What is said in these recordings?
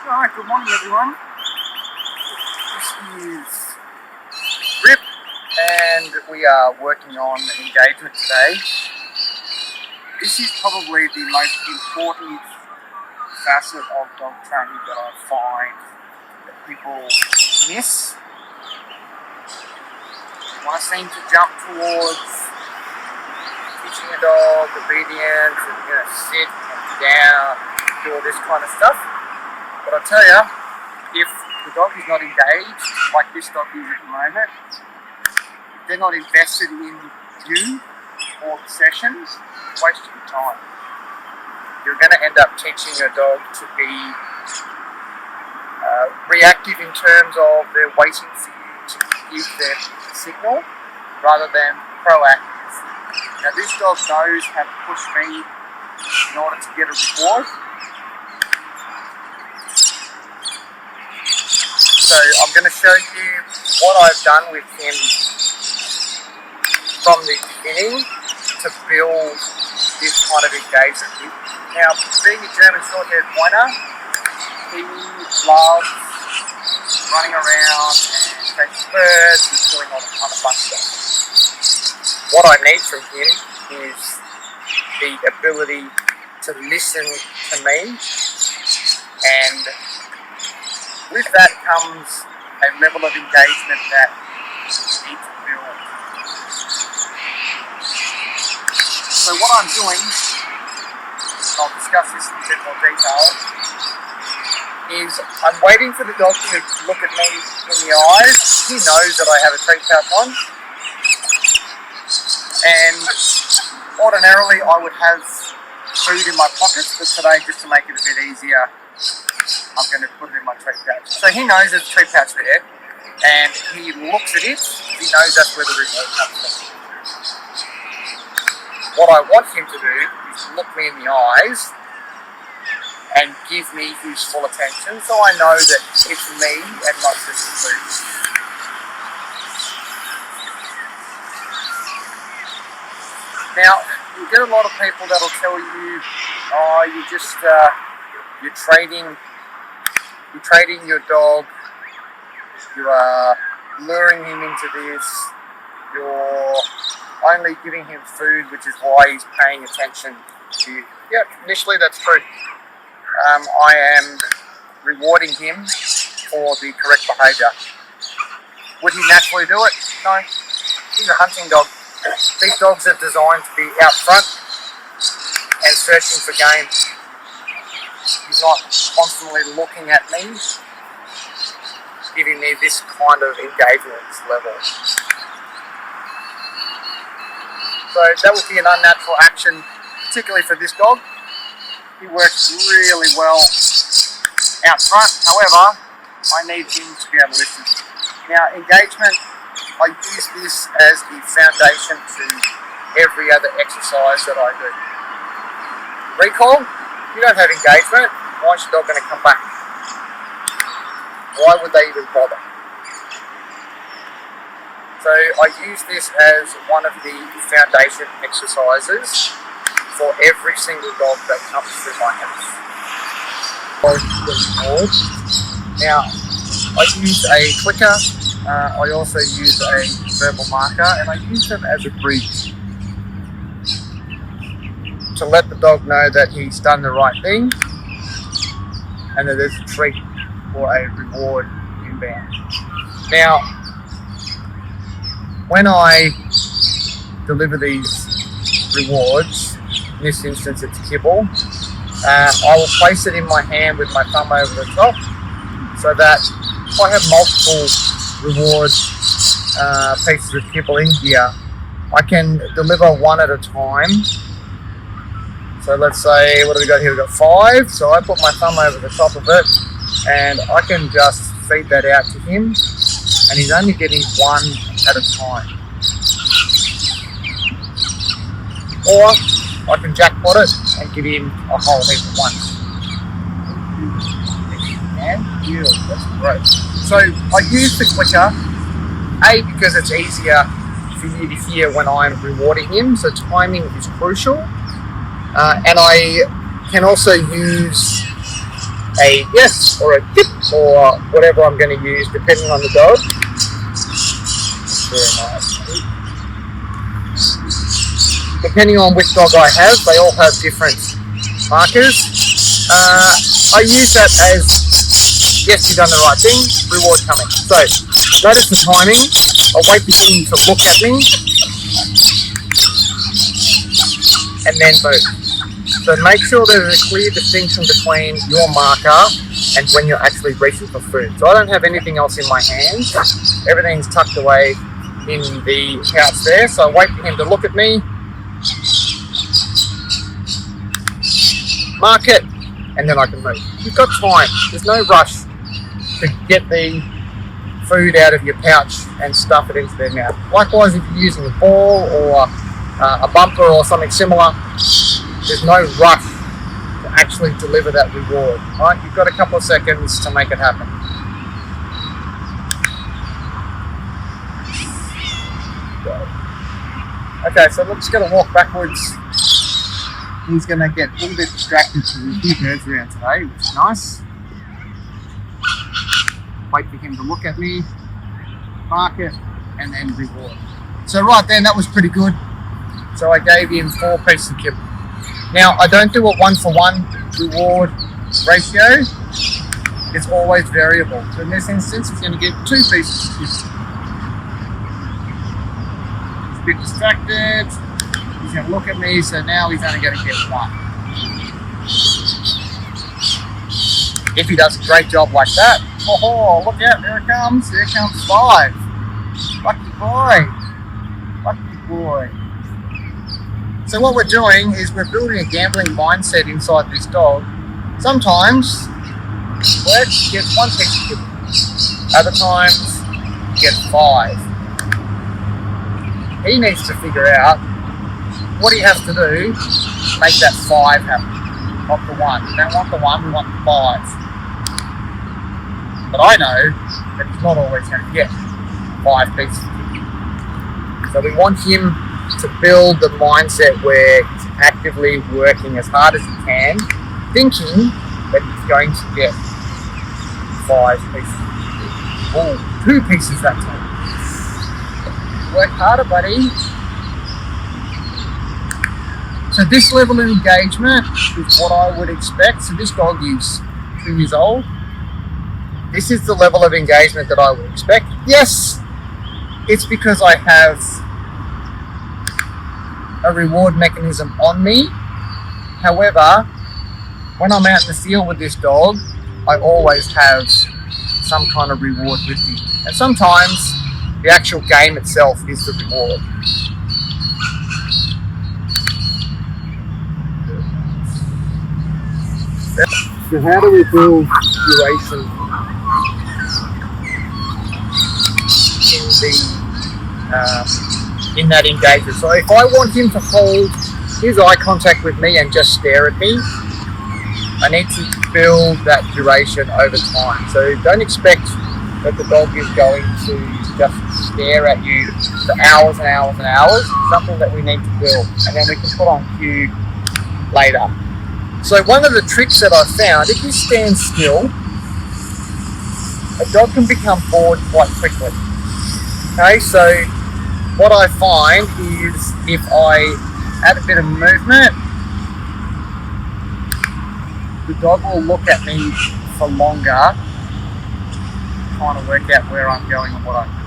Alright, good morning everyone. This is Rip and we are working on engagement today. This is probably the most important facet of dog training that I find that people miss. I seem to jump towards teaching a dog obedience and sit and down, do all this kind of stuff. But I tell you, if the dog is not engaged, like this dog is at the moment, if they're not invested in you or the sessions, it's wasting your time. You're going to end up teaching your dog to be reactive in terms of they're waiting for you to give them a signal rather than proactive. Now this dog knows how to push me in order to get a reward. So I'm going to show you what I've done with him from the beginning to build this kind of engagement. Now, being a German short-haired pointer, he loves running around and chasing birds and doing all kind of fun stuff. What I need from him is the ability to listen to me, and with that comes a level of engagement that you need to build. So what I'm doing, I'll discuss this in a bit more detail, is I'm waiting for the dog to look at me in the eyes. He knows that I have a treat pouch on, and ordinarily I would have food in my pockets, but today, just to make it a bit easier, I'm going to put it in my treat pouch. So he knows there's a treat pouch there, and he looks at it, he knows that's where the reward comes from. What I want him to do is look me in the eyes and give me his full attention, so I know that it's me and not just the food. Now, you get a lot of people that'll tell you, oh, you're trading your dog, you are luring him into this, you're only giving him food, which is why he's paying attention to you. Yeah, initially that's true. I am rewarding him for the correct behaviour. Would he naturally do it? No. He's a hunting dog. These dogs are designed to be out front and searching for game. He's not constantly looking at me, giving me this kind of engagement level. So that would be an unnatural action, particularly for this dog. He works really well out front. However, I need him to be able to listen. Now, engagement, I use this as the foundation to every other exercise that I do. Recall, if you don't have engagement, why is your dog going to come back? Why would they even bother? So I use this as one of the foundation exercises for every single dog that comes through my house. Now, I use a clicker, I also use a verbal marker, and I use them as a bridge to let the dog know that he's done the right thing and that there's a treat or a reward inbound. Now, when I deliver these rewards, in this instance it's kibble, I will place it in my hand with my thumb over the top, so that if I have multiple reward pieces of kibble in here, I can deliver one at a time. So let's say, what do we got here? We've got 5, so I put my thumb over the top of it and I can just feed that out to him, and he's only getting one at a time. Or I can jackpot it and give him a whole heap at once. And that's great. So I use the clicker, A, because it's easier for you to hear when I'm rewarding him, so timing is crucial. And I can also use a yes or a tip or whatever I'm going to use depending on the dog. Very nice. Depending on which dog I have, they all have different markers. I use that as yes, you've done the right thing, reward coming. So notice the timing. I'll wait for him to look at me and then move. So make sure there's a clear distinction between your marker and when you're actually reaching for food. So I don't have anything else in my hands. Everything's tucked away in the pouch there. So I wait for him to look at me, mark it, and then I can move. You've got time. There's no rush to get the food out of your pouch and stuff it into their mouth. Likewise, if you're using a ball or a bumper or something similar, there's no rush to actually deliver that reward. Right? You've got a couple of seconds to make it happen. Okay, so we're just going to walk backwards. He's going to get a little bit distracted because there's a few birds around today, which is nice. Wait for him to look at me, mark it, and then reward. So right then, that was pretty good. So I gave him 4 pieces of kibble. Now, I don't do a 1-for-1 reward ratio. It's always variable. So in this instance, he's going to get 2 pieces of kibble. He's a bit distracted. He's going to look at me, so now he's only going to get 1. If he does a great job like that, oh, look out, there it comes. There comes 5. Lucky boy. Lucky boy. So what we're doing is we're building a gambling mindset inside this dog. Sometimes he gets 1 piece of kibble. Other times he gets 5. He needs to figure out what he has to do to make that 5 happen. Not the 1. We don't want the 1, we want the 5. But I know that he's not always going to get 5 pieces of kibble. So we want him to build the mindset where he's actively working as hard as he can, thinking that he's going to get 5 pieces. Oh, 2 pieces that time. Work harder, buddy. So this level of engagement is what I would expect. So this dog is 2 years old. This is the level of engagement that I would expect. Yes, it's because I have a reward mechanism on me. However, when I'm out in the field with this dog, I always have some kind of reward with me. And sometimes the actual game itself is the reward. So how do we build duration in that engagement? So if I want him to hold his eye contact with me and just stare at me, I need to build that duration over time. So don't expect that the dog is going to just stare at you for hours and hours and hours. It's something that we need to build, and then we can put on cue later. So one of the tricks that I found, if you stand still, a dog can become bored quite quickly. Okay, so what I find is if I add a bit of movement, the dog will look at me for longer, trying to work out where I'm going and what I'm doing.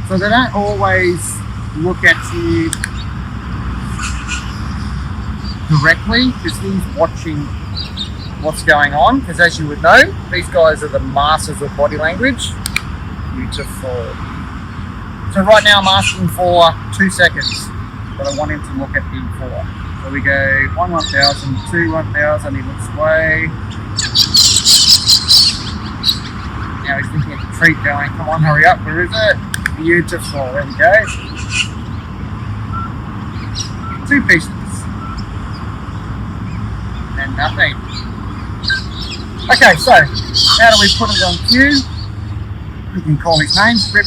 So they don't always look at you directly, because he's watching what's going on, because as you would know, these guys are the masters of body language. Beautiful. So right now I'm asking for 2 seconds, but I want him to look at me for. So we go 1, 1,000, 2, 1,000, he looks away. Now he's thinking of the treat going, come on, hurry up, where is it? Beautiful, there we go. 2 pieces. And nothing. Okay, so how do we put it on cue? We can call his name, Rip.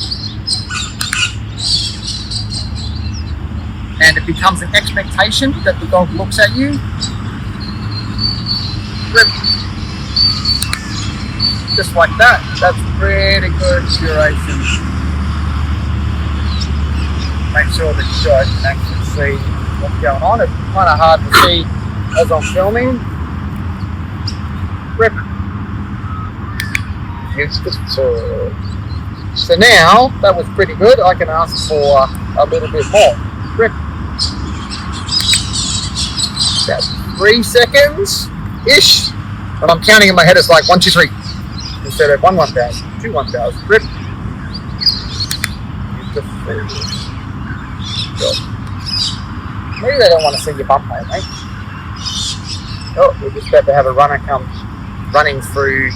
And it becomes an expectation that the dog looks at you. Rip. Just like that. That's pretty good duration. Make sure that you guys can actually see what's going on. It's kind of hard to see as I'm filming. Rip. So now that was pretty good. I can ask for a little bit more. Rip. That's 3 seconds ish. But I'm counting in my head. It's like 1, 2, 3 instead of 1, 1,000, 2, 1,000. Rip. Maybe they don't want to see your bump, mate. Oh, we're just about to have a runner come running through.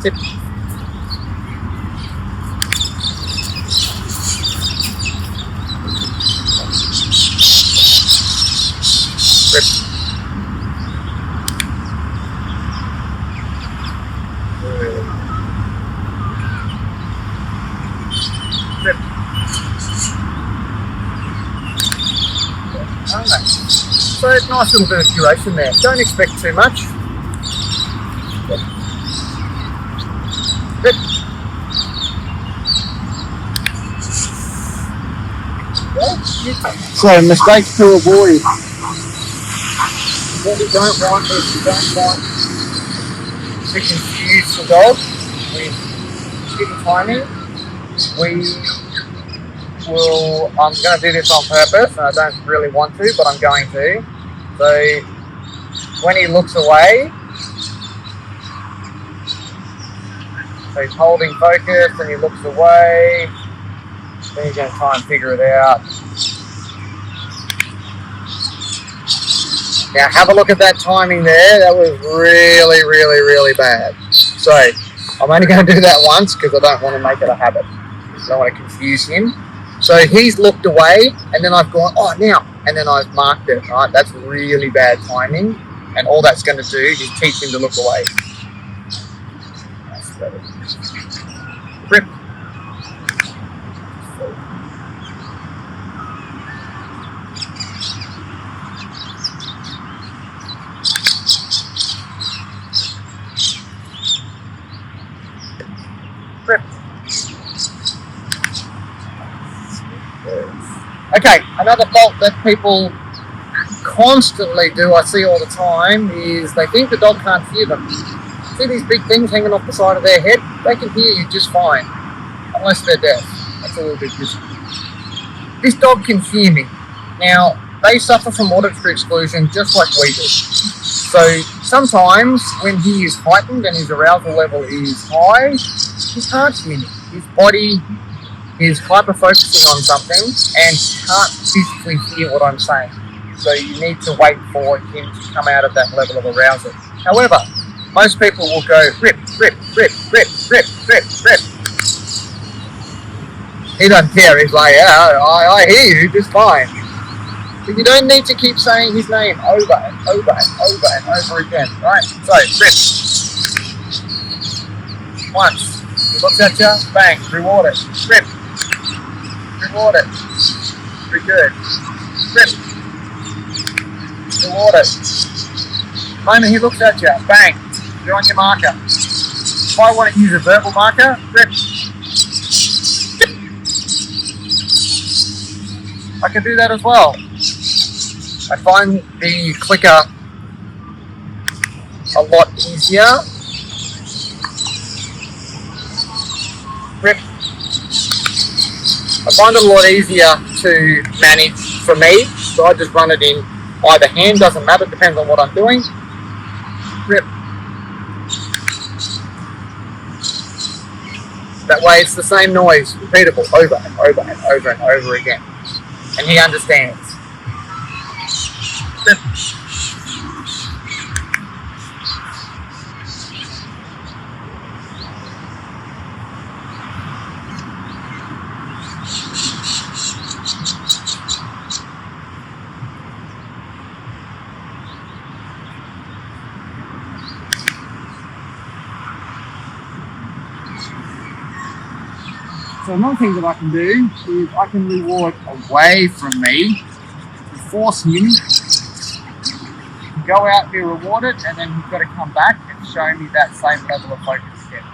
Tip. Rip. Rip. Alright. So nice little bit of duration there. Don't expect too much. Rip. So mistakes to avoid. What we don't want is we don't want to confuse the dog with shitty timing. I'm going to do this on purpose, and I don't really want to, but I'm going to. So when he looks away, so he's holding focus and he looks away, then he's going to try and figure it out. Now have a look at that timing there. That was really, really, really bad. So I'm only going to do that once because I don't want to make it a habit. I don't want to confuse him. So he's looked away, and then I've gone, oh, now, and then I've marked it, right? That's really bad timing, and all that's going to do is teach him to look away. Rip. Rip. Okay, another fault that people constantly do, I see all the time, is they think the dog can't hear them. See these big things hanging off the side of their head? They can hear you just fine, unless they're deaf. That's a little bit risky. This dog can hear me. Now, they suffer from auditory exclusion just like we do. So sometimes when he is heightened and his arousal level is high, he can't hear me. His body is hyper-focusing on something and can't physically hear what I'm saying. So you need to wait for him to come out of that level of arousal. However, most people will go rip, rip, rip, rip, rip, rip, rip. He doesn't care. He's like, yeah, I hear you just fine. But you don't need to keep saying his name over and over and over and over again, right? So, rip. Once. He looks at you, bang, reward it. Rip. Reward it. Pretty good. Rip. Reward it. The moment he looks at you, bang, you're on your marker. If I want to use a verbal marker, rip. I can do that as well. I find the clicker a lot easier. Rip. I find it a lot easier to manage for me, so I just run it in either hand, doesn't matter, depends on what I'm doing. Rip. That way it's the same noise, repeatable, over and over and over and over again. And he understands. Rip. So another thing that I can do is I can reward away from me to force him go out, be rewarded, and then he's got to come back and show me that same level of focus again.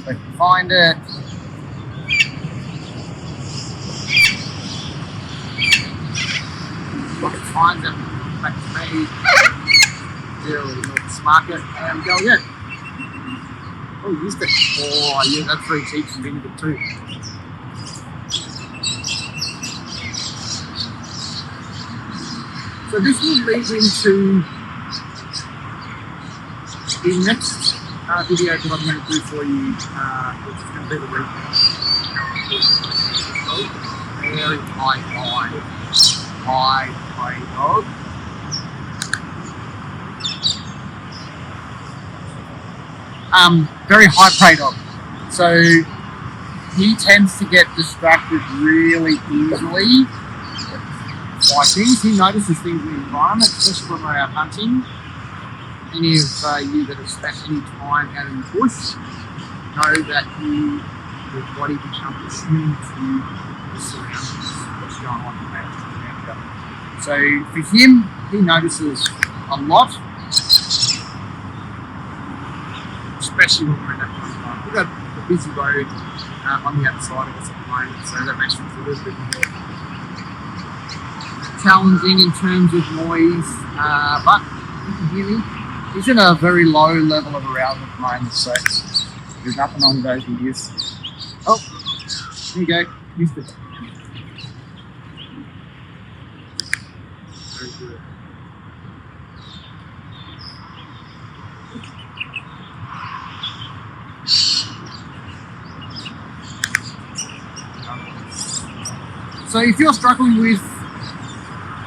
So if you find it, finds it, back to me, really smack it, and go again. Oh, you used it. Oh, yeah, that's very cheap and vinegar too. So this will lead into the next video that I'm going to do for you, which is going to be the recap. Very high dog. Very high prey dog. So he tends to get distracted really easily by things. He notices things in the environment, especially when we're out hunting. Any of you that have spent any time out in the bush know that your body becomes attuned to the surroundings, what's going on around you. So for him, he notices a lot, especially when we're in that kind of time. We've got a busy road on the outside of us at the moment, so that makes things a little bit more challenging in terms of noise, but you can hear me. He's in a very low level of arousal at the moment, so there's nothing on those videos. Oh, there you go, missed it. Very good. So if you're struggling with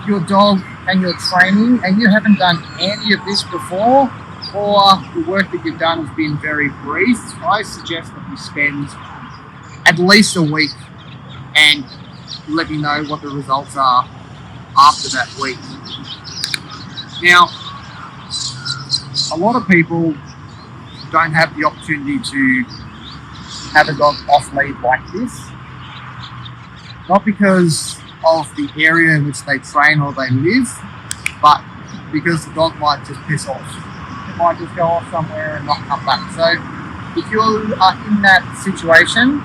your dog and your training and you haven't done any of this before, or the work that you've done has been very brief, I suggest that you spend at least a week and let me know what the results are after that week. Now, a lot of people don't have the opportunity to have a dog off lead like this, not because of the area in which they train or they live, but because the dog might just piss off. It might just go off somewhere and not come back. So if you are in that situation,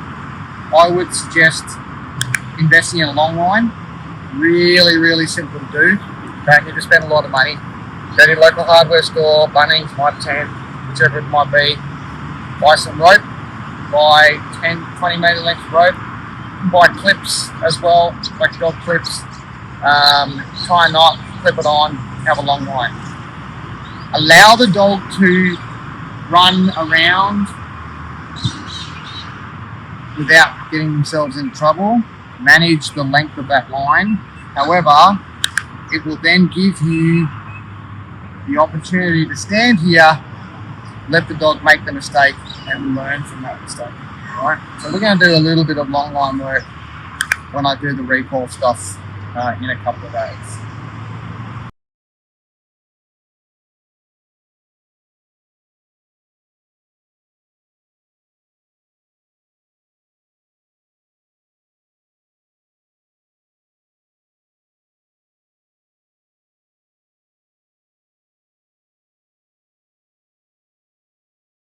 I would suggest investing in a long line. Really, really simple to do. Don't need to spend a lot of money. Go to your local hardware store, Bunnings, Mitre 10, whichever it might be. Buy some rope, buy 10, 20 metre length rope. Buy clips as well, like dog clips. Tie a knot, clip it on, have a long line. Allow the dog to run around without getting themselves in trouble. Manage the length of that line. However, it will then give you the opportunity to stand here, let the dog make the mistake and learn from that mistake. Right, so we're going to do a little bit of long line work when I do the recall stuff in a couple of days.